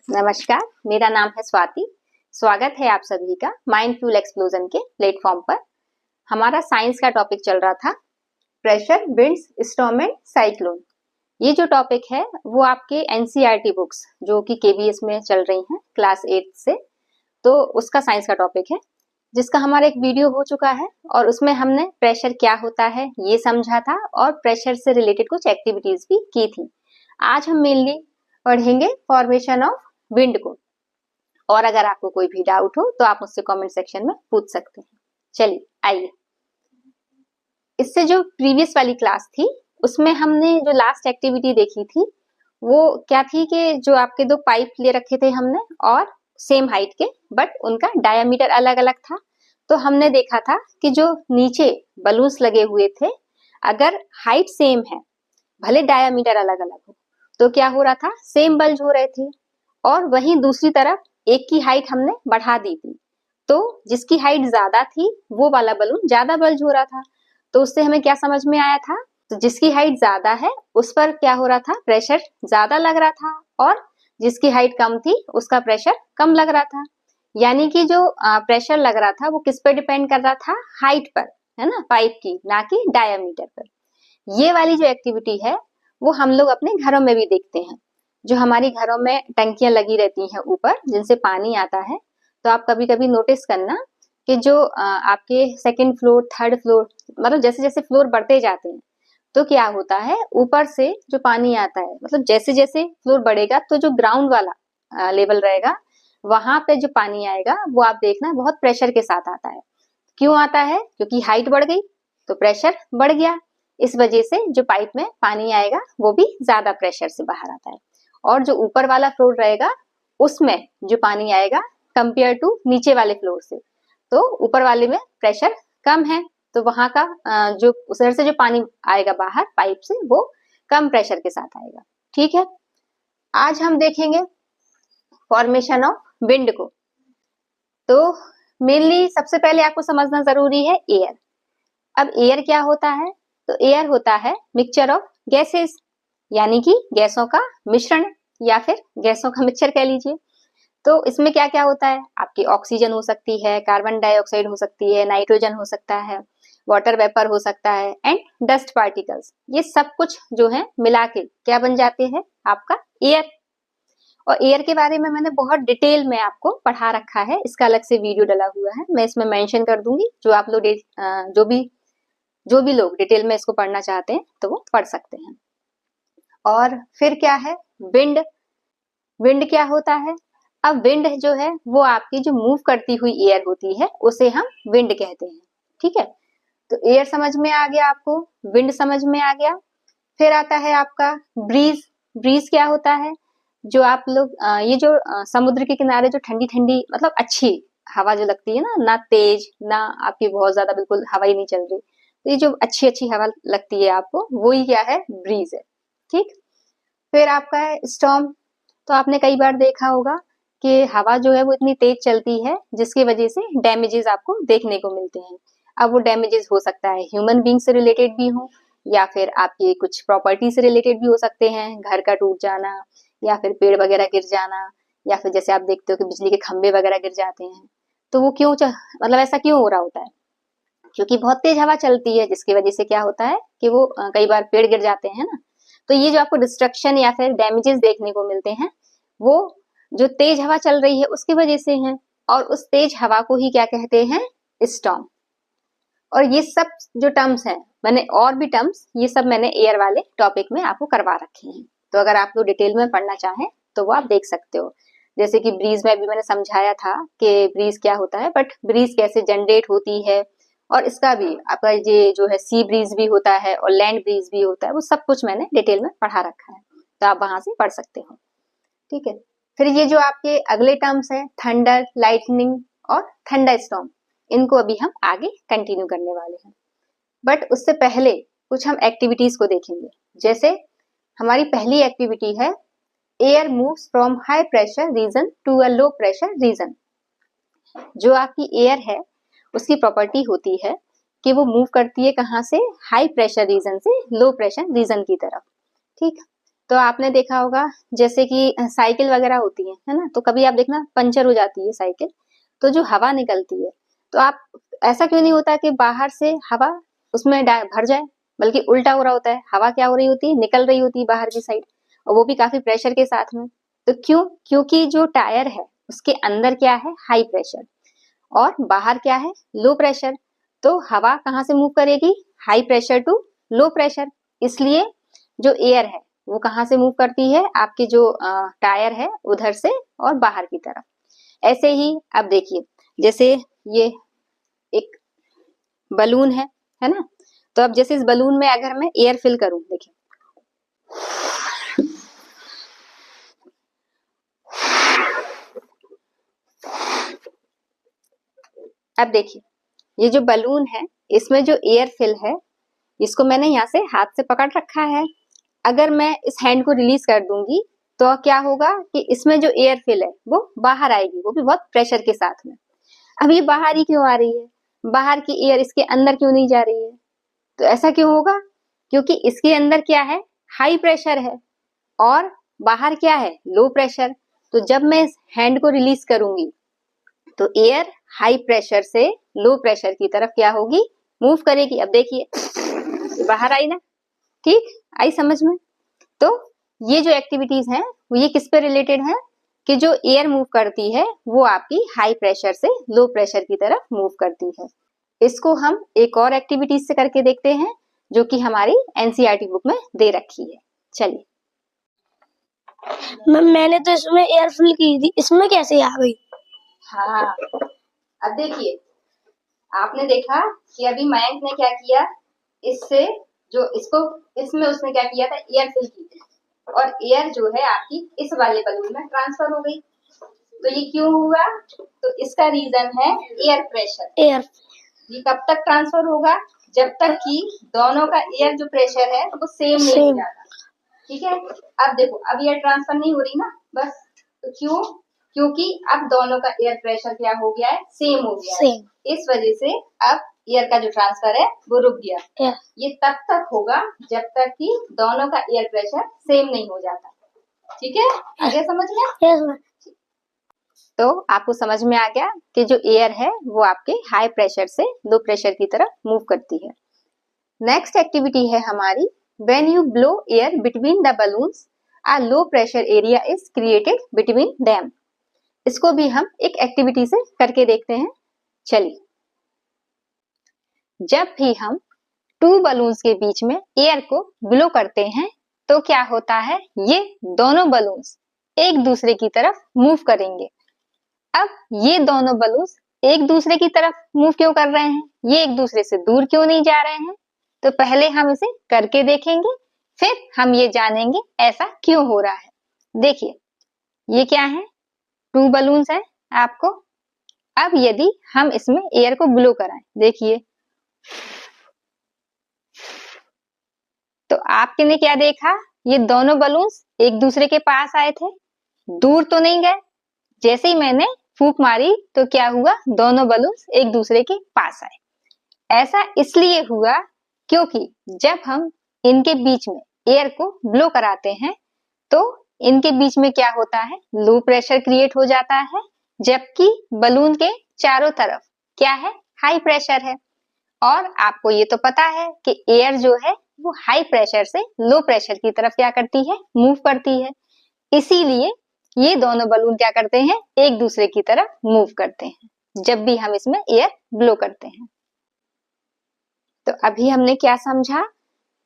नमस्कार, मेरा नाम है स्वाति। स्वागत है आप सभी का माइंड फ्यूल एक्सप्लोजन के प्लेटफॉर्म पर। हमारा साइंस का टॉपिक चल रहा था pressure, winds, storm and cyclone. ये जो टॉपिक है वो आपके एनसीईआरटी बुक्स जो कि केबीएस में चल रही हैं क्लास 8 से, तो उसका साइंस का टॉपिक है, जिसका हमारा एक वीडियो हो चुका है और उसमें हमने प्रेशर क्या होता है ये समझा था और प्रेशर से रिलेटेड कुछ एक्टिविटीज भी की थी। आज हम मेनली पढ़ेंगे फॉर्मेशन ऑफ विंड को, और अगर आपको कोई भी डाउट हो तो आप मुझसे कमेंट सेक्शन में पूछ सकते हैं। चलिए आइए, इससे जो प्रीवियस वाली क्लास थी उसमें हमने जो लास्ट एक्टिविटी देखी थी वो क्या थी कि जो आपके दो पाइप ले रखे थे हमने और सेम हाइट के, बट उनका डायमीटर अलग अलग था। तो हमने देखा था कि जो नीचे बलून्स लगे हुए थे, अगर हाइट सेम है भले डायमीटर अलग अलग हो, तो क्या हो रहा था, सेम बल्ज हो रहे थे। और वहीं दूसरी तरफ एक की हाइट हमने बढ़ा दी थी, तो जिसकी हाइट ज्यादा थी वो वाला बलून ज्यादा बल्ज हो रहा था। तो उससे हमें क्या समझ में आया था, तो जिसकी हाइट ज्यादा है उस पर क्या हो रहा था, प्रेशर ज्यादा लग रहा था, और जिसकी हाइट कम थी उसका प्रेशर कम लग रहा था। यानी कि जो प्रेशर लग रहा था वो किस पे डिपेंड कर रहा था, हाइट पर, है ना, पाइप की, ना कि डायमीटर पर। ये वाली जो एक्टिविटी है वो हम लोग अपने घरों में भी देखते हैं। जो हमारी घरों में टंकियां लगी रहती हैं ऊपर जिनसे पानी आता है, तो आप कभी कभी नोटिस करना कि जो आपके सेकंड फ्लोर, थर्ड फ्लोर, मतलब जैसे जैसे फ्लोर बढ़ते जाते हैं तो क्या होता है, ऊपर से जो पानी आता है, मतलब जैसे जैसे फ्लोर बढ़ेगा तो जो ग्राउंड वाला लेवल रहेगा वहां पे जो पानी आएगा वो आप देखना बहुत प्रेशर के साथ आता है। क्यों आता है? क्योंकि हाइट बढ़ गई तो प्रेशर बढ़ गया। इस वजह से जो पाइप में पानी आएगा वो भी ज्यादा प्रेशर से बाहर आता है। और जो ऊपर वाला फ्लोर रहेगा उसमें जो पानी आएगा कंपेयर टू नीचे वाले फ्लोर से, तो ऊपर वाले में प्रेशर कम है, तो वहां का जो उधर से जो पानी आएगा बाहर पाइप से वो कम प्रेशर के साथ आएगा। ठीक है, आज हम देखेंगे फॉर्मेशन ऑफ विंड को। तो मेनली सबसे पहले आपको समझना जरूरी है एयर। अब एयर क्या होता है, तो एयर होता है मिक्सचर ऑफ गैसेस, यानी कि गैसों का मिश्रण या फिर गैसों का मिक्सचर कह लीजिए। तो इसमें क्या क्या होता है, आपकी ऑक्सीजन हो सकती है, कार्बन डाइऑक्साइड हो सकती है, नाइट्रोजन हो सकता है, वाटर वेपर हो सकता है, एंड डस्ट पार्टिकल्स। ये सब कुछ जो है मिला के क्या बन जाते हैं, आपका एयर। और एयर के बारे में मैंने बहुत डिटेल में आपको पढ़ा रखा है, इसका अलग से वीडियो डला हुआ है, मैं इसमें मेंशन कर दूंगी। जो आप लोग जो भी लोग डिटेल में इसको पढ़ना चाहते हैं तो वो पढ़ सकते हैं। और फिर क्या है विंड। विंड क्या होता है, अब विंड जो है वो आपकी जो मूव करती हुई एयर होती है उसे हम विंड कहते हैं। ठीक है, तो एयर समझ में आ गया आपको, विंड समझ में आ गया। फिर आता है आपका ब्रीज। ब्रीज क्या होता है, जो आप लोग ये जो समुद्र के किनारे जो ठंडी ठंडी, मतलब अच्छी हवा जो लगती है ना, ना तेज ना आपकी बहुत ज्यादा बिल्कुल हवा ही नहीं चल रही, तो ये जो अच्छी अच्छी हवा लगती है आपको, वो ही क्या है, ब्रीज है। ठीक, फिर आपका है स्टॉर्म। तो आपने कई बार देखा होगा कि हवा जो है वो इतनी तेज चलती है जिसकी वजह से डैमेजेस आपको देखने को मिलते हैं। अब वो डैमेजेस हो सकता है ह्यूमन बींग से रिलेटेड भी हो, या फिर आपकी कुछ प्रॉपर्टी से रिलेटेड भी हो सकते हैं, घर का टूट जाना, या फिर पेड़ वगैरह गिर जाना, या फिर जैसे आप देखते हो कि बिजली के खंभे वगैरह गिर जाते हैं। तो वो क्यों मतलब ऐसा क्यों हो रहा होता है, क्योंकि बहुत तेज हवा चलती है जिसकी वजह से क्या होता है कि वो कई बार पेड़ गिर जाते हैं ना। तो ये जो आपको डिस्ट्रक्शन या फिर डैमेजेस देखने को मिलते हैं वो जो तेज हवा चल रही है उसकी वजह से है, और उस तेज हवा को ही क्या कहते हैं, स्टॉर्म। और ये सब जो टर्म्स हैं, मैंने और भी टर्म्स ये सब मैंने एयर वाले टॉपिक में आपको करवा रखे हैं, तो अगर आप लोग डिटेल में पढ़ना चाहें तो वो आप देख सकते हो। जैसे कि ब्रीज में भी मैंने समझाया था कि ब्रीज क्या होता है, बट ब्रीज कैसे जनरेट होती है, और इसका भी आपका ये जो है सी ब्रीज भी होता है और लैंड ब्रीज भी होता है, वो सब कुछ मैंने डिटेल में पढ़ा रखा है, तो आप वहां से पढ़ सकते हो। ठीक है, फिर ये जो आपके अगले टर्म्स हैं, थंडर, लाइटनिंग और थंडर स्टॉर्म, इनको अभी हम आगे कंटिन्यू करने वाले हैं। बट उससे पहले कुछ हम एक्टिविटीज को देखेंगे। जैसे हमारी पहली एक्टिविटी है air moves from high pressure region to a low pressure region. जो आपकी एयर है उसकी प्रॉपर्टी होती है कि वो मूव करती है कहाँ से, हाई प्रेशर रीजन से लो प्रेशर रीजन की तरफ। ठीक, तो आपने देखा होगा जैसे कि साइकिल वगैरह होती है ना, तो कभी आप देखना पंचर हो जाती है साइकिल, तो जो हवा निकलती है, तो आप ऐसा क्यों नहीं होता कि बाहर से हवा उसमें भर जाए, बल्कि उल्टा हो रहा होता है, हवा क्या हो रही होती है, निकल रही होती है बाहर की साइड, और वो भी काफी प्रेशर के साथ में। तो क्यों? क्योंकि जो टायर है उसके अंदर क्या है, हाई प्रेशर, और बाहर क्या है, लो प्रेशर। तो हवा कहाँ से मूव करेगी, high pressure to low pressure. इसलिए जो एयर है वो कहाँ से मूव करती है, आपके जो टायर है उधर से और बाहर की तरफ। ऐसे ही अब देखिए, जैसे ये एक बलून है ना, तो अब जैसे इस बलून में अगर मैं एयर फिल करूं, देखिए अब देखिए ये जो बलून है इसमें जो एयर फिल है, इसको मैंने यहाँ से हाथ से पकड़ रखा है। अगर मैं इस हैंड को रिलीज कर दूंगी तो क्या होगा कि इसमें जो एयर फिल है वो बाहर आएगी, वो भी बहुत प्रेशर के साथ में। अब ये बाहर ही क्यों आ रही है, बाहर की एयर इसके अंदर क्यों नहीं जा रही है? तो ऐसा क्यों होगा? क्योंकि इसके अंदर क्या है, हाई प्रेशर है, और बाहर क्या है, लो प्रेशर। तो जब मैं इस हैंड को रिलीज करूंगी तो एयर हाई प्रेशर से लो प्रेशर की तरफ क्या होगी, मूव करेगी। अब देखिए बाहर आई ना, ठीक आई समझ में? तो ये जो एक्टिविटीज हैं वो ये किस पे रिलेटेड है कि जो एयर मूव करती है वो आपकी हाई प्रेशर से लो प्रेशर की तरफ मूव करती है। इसको हम एक और एक्टिविटीज से करके देखते हैं जो कि हमारी एनसीईआरटी बुक में दे रखी है। चलिए। मैम मैंने तो इसमें एयर फिल की थी, इसमें कैसे आ गई? हाँ, अब देखिए आपने देखा कि अभी मयंक ने क्या किया, इससे जो इसको इसमें उसने क्या किया था, एयर फिल की थी, और एयर जो है आपकी इस वाले बलून में ट्रांसफर हो गई। तो ये क्यों हुआ? तो इसका रीजन है एयर प्रेशर। एयर ये कब तक ट्रांसफर होगा, जब तक कि दोनों का एयर जो प्रेशर है वो सेम नहीं हो जाता। ठीक है, अब देखो अब एयर ट्रांसफर नहीं हो रही ना, बस। तो क्यों? क्योंकि अब दोनों का एयर प्रेशर क्या हो गया है, सेम हो गया है। इस वजह से अब एयर का जो ट्रांसफर है वो रुक गया। ये तब तक होगा जब तक कि दोनों का एयर प्रेशर सेम नहीं हो जाता। ठीक है, आगे समझ में? तो आपको समझ में आ गया कि जो एयर है वो आपके हाई प्रेशर से लो प्रेशर की तरफ मूव करती है। नेक्स्ट एक्टिविटी है हमारी, when you blow air between the balloons a low pressure area is created between them. इसको भी हम एक एक्टिविटी से करके देखते हैं। चलिए, जब भी हम टू बलून्स के बीच में एयर को ब्लो करते हैं तो क्या होता है, ये दोनों बलून्स एक दूसरे की तरफ मूव करेंगे। अब ये दोनों बलून्स एक दूसरे की तरफ मूव क्यों कर रहे हैं, ये एक दूसरे से दूर क्यों नहीं जा रहे हैं? तो पहले हम इसे करके देखेंगे, फिर हम ये जानेंगे ऐसा क्यों हो रहा है। देखिए ये क्या है, टू बलून्स है आपको। अब यदि हम इसमें एयर को ब्लो कराएं, देखिए तो आपने क्या देखा, ये दोनों बलून्स एक दूसरे के पास आए थे, दूर तो नहीं गए। जैसे ही मैंने फूंक मारी तो क्या हुआ, दोनों बलून्स एक दूसरे के पास आए। ऐसा इसलिए हुआ क्योंकि जब हम इनके बीच में एयर को ब्लो कराते हैं तो इनके बीच में क्या होता है, लो प्रेशर क्रिएट हो जाता है, जबकि बलून के चारों तरफ क्या है, हाई प्रेशर है। और आपको ये तो पता है कि एयर जो है वो हाई प्रेशर से लो प्रेशर की तरफ क्या करती है, मूव करती है। इसीलिए ये दोनों बलून क्या करते हैं, एक दूसरे की तरफ मूव करते हैं जब भी हम इसमें एयर ब्लो करते हैं। तो अभी हमने क्या समझा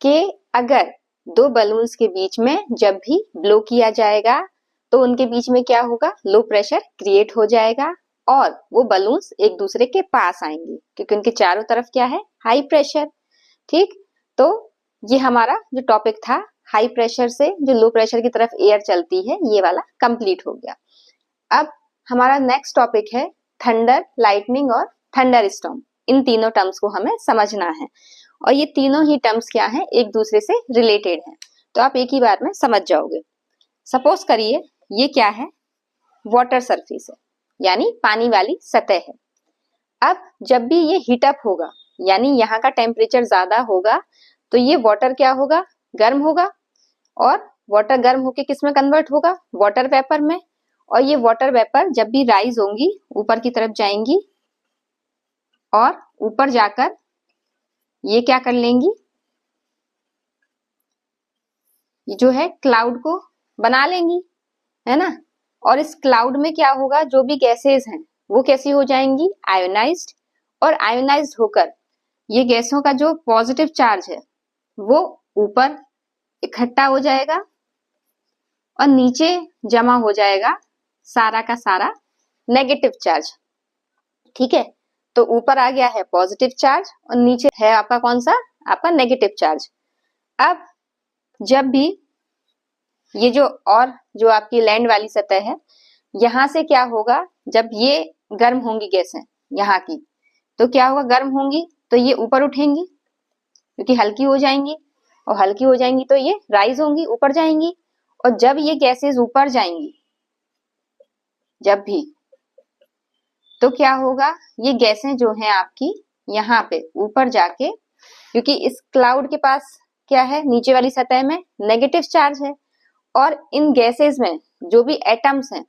कि अगर दो बलून्स के बीच में जब भी ब्लो किया जाएगा तो उनके बीच में क्या होगा, लो प्रेशर क्रिएट हो जाएगा और वो बलून्स एक दूसरे के पास आएंगे क्योंकि उनके चारों तरफ क्या है, हाई प्रेशर। ठीक, तो ये हमारा जो टॉपिक था, हाई प्रेशर से जो लो प्रेशर की तरफ एयर चलती है, ये वाला कंप्लीट हो गया। अब हमारा नेक्स्ट टॉपिक है थंडर, लाइटनिंग और थंडर स्टॉर्म। इन तीनों टर्म्स को हमें समझना है और ये तीनों ही टर्म्स क्या हैं, एक दूसरे से रिलेटेड हैं, तो आप एक ही बार में समझ जाओगे। सपोज करिए ये क्या है, वाटर सरफेस है, यानी पानी वाली सतह है। अब जब भी ये हीट अप होगा, यानी यहाँ का टेम्परेचर ज्यादा होगा, तो ये वाटर क्या होगा, गर्म होगा, और वाटर गर्म होके किस में कन्वर्ट होगा, वाटर वेपर में। और ये वाटर वेपर जब भी राइज होंगी ऊपर की तरफ जाएंगी और ऊपर जाकर ये क्या कर लेंगी, ये जो है क्लाउड को बना लेंगी, है ना। और इस क्लाउड में क्या होगा, जो भी गैसेस हैं वो कैसी हो जाएंगी, आयोनाइज्ड। और आयोनाइज्ड होकर ये गैसों का जो पॉजिटिव चार्ज है वो ऊपर इकट्ठा हो जाएगा और नीचे जमा हो जाएगा सारा का सारा नेगेटिव चार्ज। ठीक है, तो ऊपर आ गया है पॉजिटिव चार्ज और नीचे है आपका कौन सा, आपका नेगेटिव चार्ज। अब जब भी ये जो आपकी लैंड वाली सतह है, यहां से क्या होगा, जब ये गर्म होंगी गैसें यहाँ की, तो क्या होगा, गर्म होंगी तो ये ऊपर उठेंगी क्योंकि हल्की हो जाएंगी, और हल्की हो जाएंगी तो ये राइज होंगी, ऊपर जाएंगी। और जब ये गैसेस ऊपर जाएंगी, जब भी, तो क्या होगा, ये गैसें जो हैं आपकी यहाँ पे ऊपर जाके, क्योंकि इस क्लाउड के पास क्या है, नीचे वाली सतह में नेगेटिव चार्ज है, और इन गैसेस में जो भी एटम्स हैं,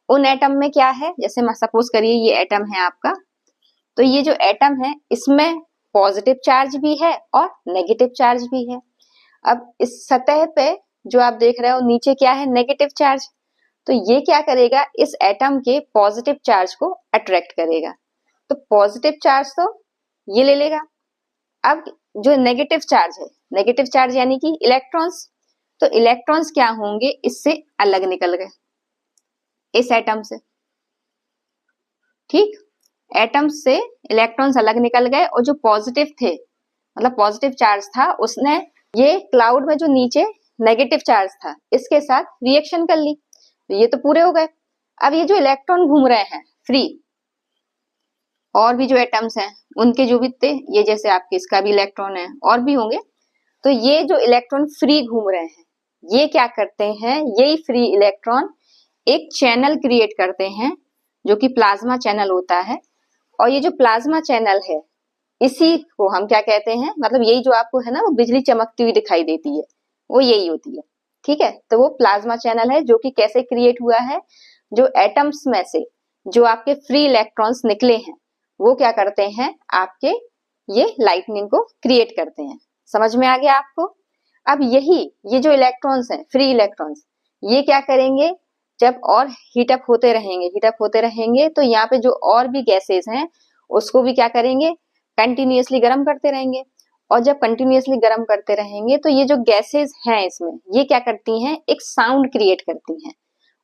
उन एटम में क्या है, जैसे सपोज करिए ये एटम है आपका, तो ये जो एटम है इसमें पॉजिटिव चार्ज भी है और नेगेटिव चार्ज भी है। अब इस सतह पे जो आप देख रहे हो नीचे क्या है, नेगेटिव चार्ज, तो ये क्या करेगा, इस एटम के पॉजिटिव चार्ज को अट्रैक्ट करेगा। तो पॉजिटिव चार्ज तो ये ले लेगा। अब जो नेगेटिव चार्ज है, नेगेटिव चार्ज यानी कि इलेक्ट्रॉन्स, तो इलेक्ट्रॉन्स क्या होंगे, इससे अलग निकल गए इस एटम से। ठीक, एटम से इलेक्ट्रॉन्स अलग निकल गए, और जो पॉजिटिव थे, मतलब पॉजिटिव चार्ज था, उसने ये क्लाउड में जो नीचे नेगेटिव चार्ज था इसके साथ रिएक्शन कर ली, तो ये तो पूरे हो गए। अब ये जो इलेक्ट्रॉन घूम रहे हैं फ्री, और भी जो एटम्स हैं उनके जो भी थे, ये जैसे आपके इसका भी इलेक्ट्रॉन है और भी होंगे, तो ये जो इलेक्ट्रॉन फ्री घूम रहे हैं, ये क्या करते हैं, यही फ्री इलेक्ट्रॉन एक चैनल क्रिएट करते हैं जो कि प्लाज्मा चैनल होता है। और ये जो प्लाज्मा चैनल है, इसी को हम क्या कहते हैं, मतलब यही जो आपको है ना वो बिजली चमकती हुई दिखाई देती है, वो यही होती है। ठीक है, तो वो प्लाज्मा चैनल है जो कि कैसे क्रिएट हुआ है, जो एटम्स में से जो आपके फ्री इलेक्ट्रॉन्स निकले हैं वो क्या करते हैं, आपके ये लाइटनिंग को क्रिएट करते हैं। समझ में आ गया आपको। अब ये जो इलेक्ट्रॉन्स हैं, फ्री इलेक्ट्रॉन्स, ये क्या करेंगे, जब और हीटअप होते रहेंगे तो यहाँ पे जो और भी गैसेस हैं उसको भी क्या करेंगे, कंटिन्यूअसली गर्म करते रहेंगे। और जब कंटिन्यूअसली गर्म करते रहेंगे तो ये जो गैसेस हैं इसमें, ये क्या करती हैं, एक साउंड क्रिएट करती हैं।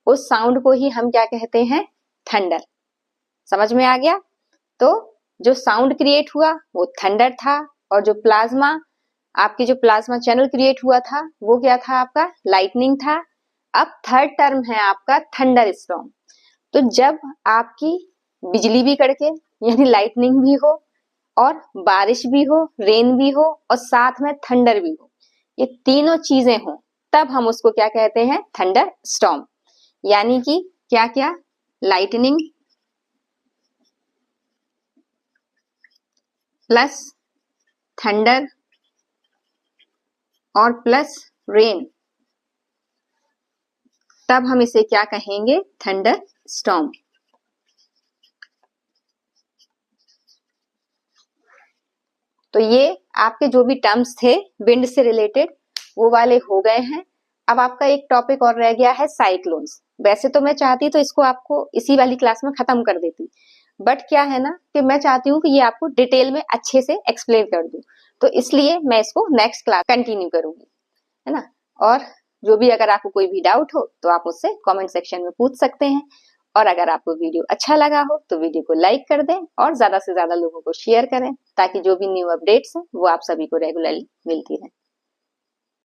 उस साउंड को ही हम क्या कहते हैं, थंडर। समझ में आ गया। तो जो साउंड क्रिएट हुआ वो थंडर था, और जो प्लाज्मा, आपकी जो प्लाज्मा चैनल क्रिएट हुआ था वो क्या था, आपका लाइटनिंग था। अब थर्ड टर्म है आपका थंडर स्टॉर्म। तो जब आपकी बिजली भी कड़के यानी लाइटनिंग भी हो, और बारिश भी हो, रेन भी हो, और साथ में थंडर भी हो, ये तीनों चीजें हो, तब हम उसको क्या कहते हैं, थंडर स्टॉर्म। यानी कि क्या क्या, लाइटनिंग प्लस थंडर और प्लस रेन, तब हम इसे क्या कहेंगे, थंडर स्टॉर्म। तो ये आपके जो भी टर्म्स थे विंड से रिलेटेड वो वाले हो गए हैं। अब आपका एक टॉपिक और रह गया है, साइक्लोन्स। वैसे तो मैं चाहती तो इसको आपको इसी वाली क्लास में खत्म कर देती, बट क्या है ना कि मैं चाहती हूँ कि ये आपको डिटेल में अच्छे से एक्सप्लेन कर दूं, तो इसलिए मैं इसको नेक्स्ट क्लास कंटिन्यू करूंगी, है ना। और जो भी अगर आपको कोई भी डाउट हो तो आप मुझसे कमेंट सेक्शन में पूछ सकते हैं। और अगर आपको वीडियो अच्छा लगा हो तो वीडियो को लाइक कर दें और ज्यादा से ज्यादा लोगों को शेयर करें, ताकि जो भी न्यू अपडेट्स हैं वो आप सभी को रेगुलरली मिलती रहे।